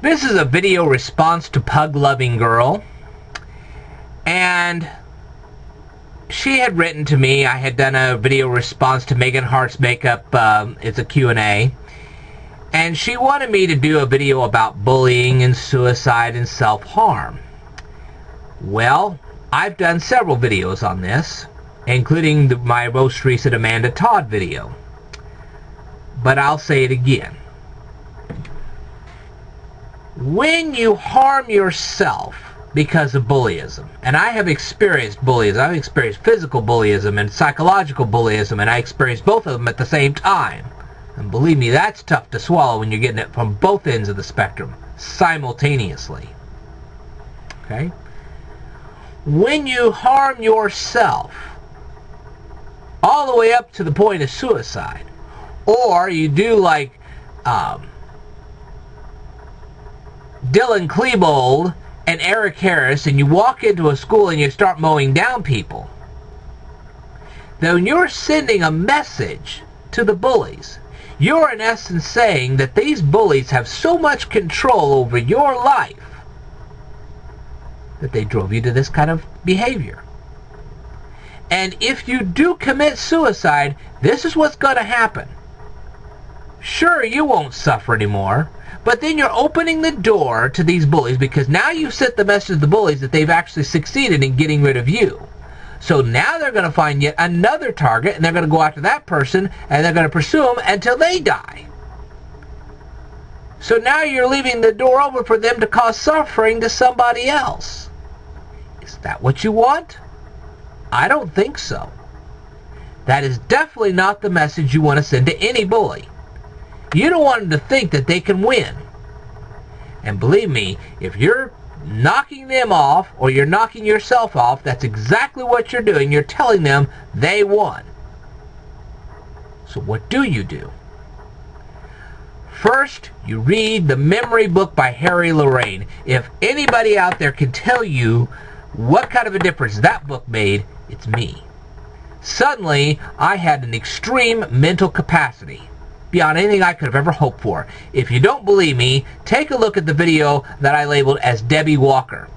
This is a video response to Pug Loving Girl, and she had written to me. I had done a video response to Megan Hart's makeup. It's a Q&A, and she wanted me to do a video about bullying and suicide and self-harm. Well, I've done several videos on this, including my most recent Amanda Todd video, but I'll say it again. When you harm yourself because of bullyism, and I have experienced bullyism, I've experienced physical bullyism and psychological bullyism, and I experienced both of them at the same time. And believe me, that's tough to swallow when you're getting it from both ends of the spectrum simultaneously. Okay? When you harm yourself all the way up to the point of suicide, or you do like Dylan Klebold and Eric Harris, and you walk into a school and you start mowing down people, then you're sending a message to the bullies. You're in essence saying that these bullies have so much control over your life that they drove you to this kind of behavior. And if you do commit suicide, this is what's going to happen. Sure, you won't suffer anymore, but then you're opening the door to these bullies, because now you've sent the message to the bullies that they've actually succeeded in getting rid of you. So now they're going to find yet another target, and they're going to go after that person, and they're going to pursue them until they die. So now you're leaving the door open for them to cause suffering to somebody else. Is that what you want? I don't think so. That is definitely not the message you want to send to any bully. You don't want them to think that they can win. And believe me, if you're knocking them off, or you're knocking yourself off, that's exactly what you're doing. You're telling them they won. So what do? First, you read the memory book by Harry Lorraine. If anybody out there can tell you what kind of a difference that book made, it's me. Suddenly, I had an extreme mental capacity, beyond anything I could have ever hoped for. If you don't believe me, take a look at the video that I labeled as Debbie Walker.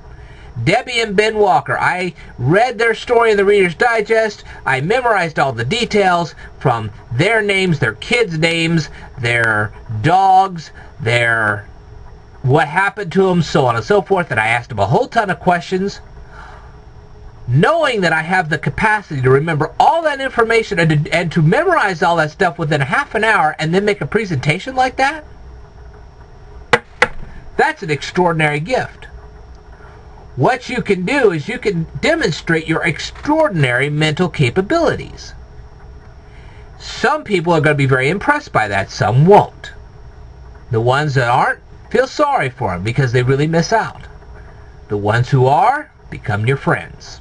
Debbie and Ben Walker. I read their story in the Reader's Digest. I memorized all the details from their names, their kids' names, their dogs, their what happened to them, so on and so forth, and I asked them a whole ton of questions, knowing that I have the capacity to remember all that information and to memorize all that stuff within half an hour and then make a presentation like that. That's an extraordinary gift. What you can do is you can demonstrate your extraordinary mental capabilities. Some people are going to be very impressed by that. Some won't. The ones that aren't, feel sorry for them because they really miss out. The ones who are, become your friends.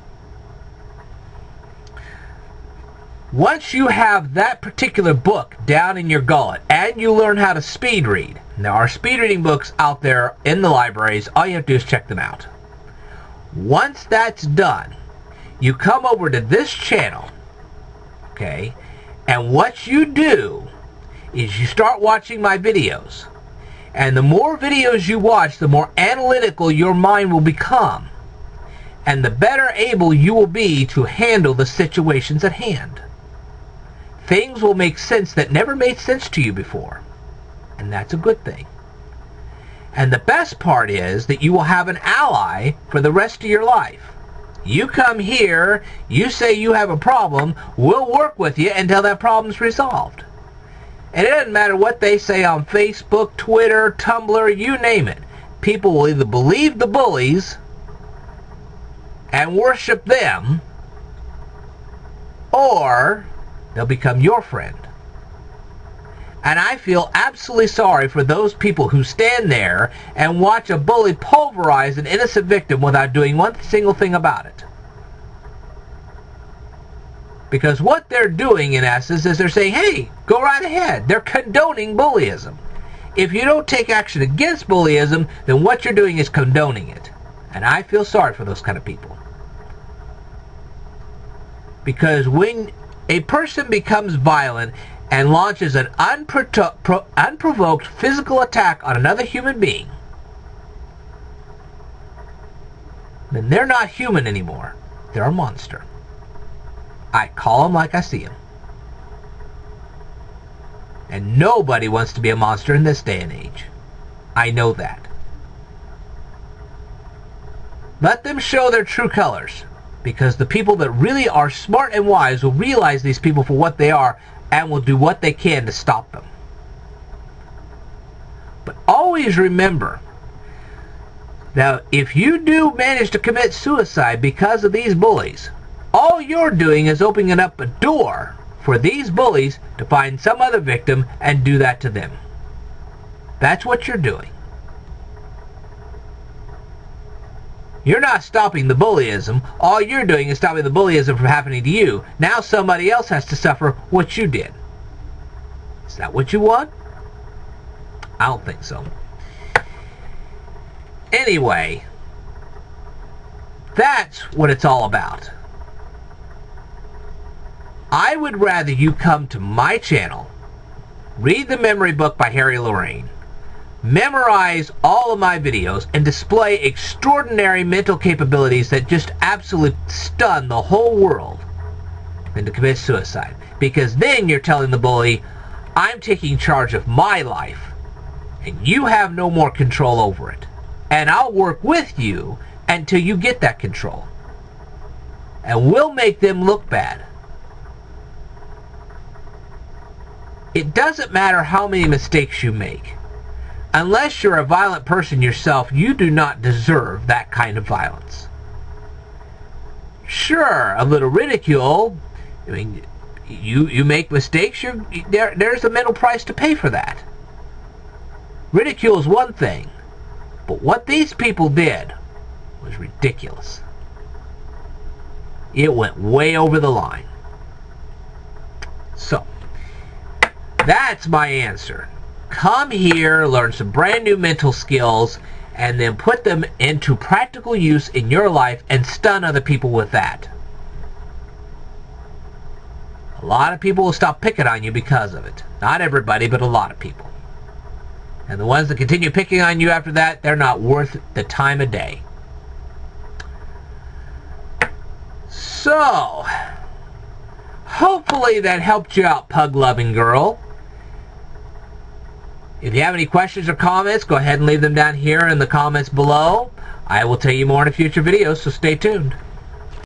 Once you have that particular book down in your gullet and you learn how to speed read, there are speed reading books out there in the libraries, all you have to do is check them out. Once that's done, you come over to this channel, okay, and what you do is you start watching my videos. And the more videos you watch, the more analytical your mind will become, and the better able you will be to handle the situations at hand. Things will make sense that never made sense to you before. And that's a good thing. And the best part is that you will have an ally for the rest of your life. You come here, you say you have a problem, we'll work with you until that problem's resolved. And it doesn't matter what they say on Facebook, Twitter, Tumblr, you name it. People will either believe the bullies and worship them, or they'll become your friend. And I feel absolutely sorry for those people who stand there and watch a bully pulverize an innocent victim without doing one single thing about it. Because what they're doing, in essence, is they're saying, hey, go right ahead. They're condoning bullyism. If you don't take action against bullyism, then what you're doing is condoning it. And I feel sorry for those kind of people. Because when a person becomes violent and launches an unprovoked physical attack on another human being, then they're not human anymore. They're a monster. I call them like I see them. And nobody wants to be a monster in this day and age. I know that. Let them show their true colors, because the people that really are smart and wise will realize these people for what they are and will do what they can to stop them. But always remember, now if you do manage to commit suicide because of these bullies, all you're doing is opening up a door for these bullies to find some other victim and do that to them. That's what you're doing. You're not stopping the bullyism. All you're doing is stopping the bullyism from happening to you. Now somebody else has to suffer what you did. Is that what you want? I don't think so. Anyway, that's what it's all about. I would rather you come to my channel, read the memory book by Harry Lorraine, memorize all of my videos, and display extraordinary mental capabilities that just absolutely stun the whole world, than to commit suicide. Because then you're telling the bully, I'm taking charge of my life, and you have no more control over it. And I'll work with you until you get that control. And we'll make them look bad. It doesn't matter how many mistakes you make. Unless you're a violent person yourself, you do not deserve that kind of violence. Sure, a little ridicule. I mean, you make mistakes, there's a mental price to pay for that. Ridicule is one thing, but what these people did was ridiculous. It went way over the line. So, that's my answer. Come here, learn some brand new mental skills, and then put them into practical use in your life and stun other people with that. A lot of people will stop picking on you because of it. Not everybody, but a lot of people. And the ones that continue picking on you after that, they're not worth the time of day. So, hopefully that helped you out, pug-loving girl. If you have any questions or comments, go ahead and leave them down here in the comments below. I will tell you more in a future video, so stay tuned.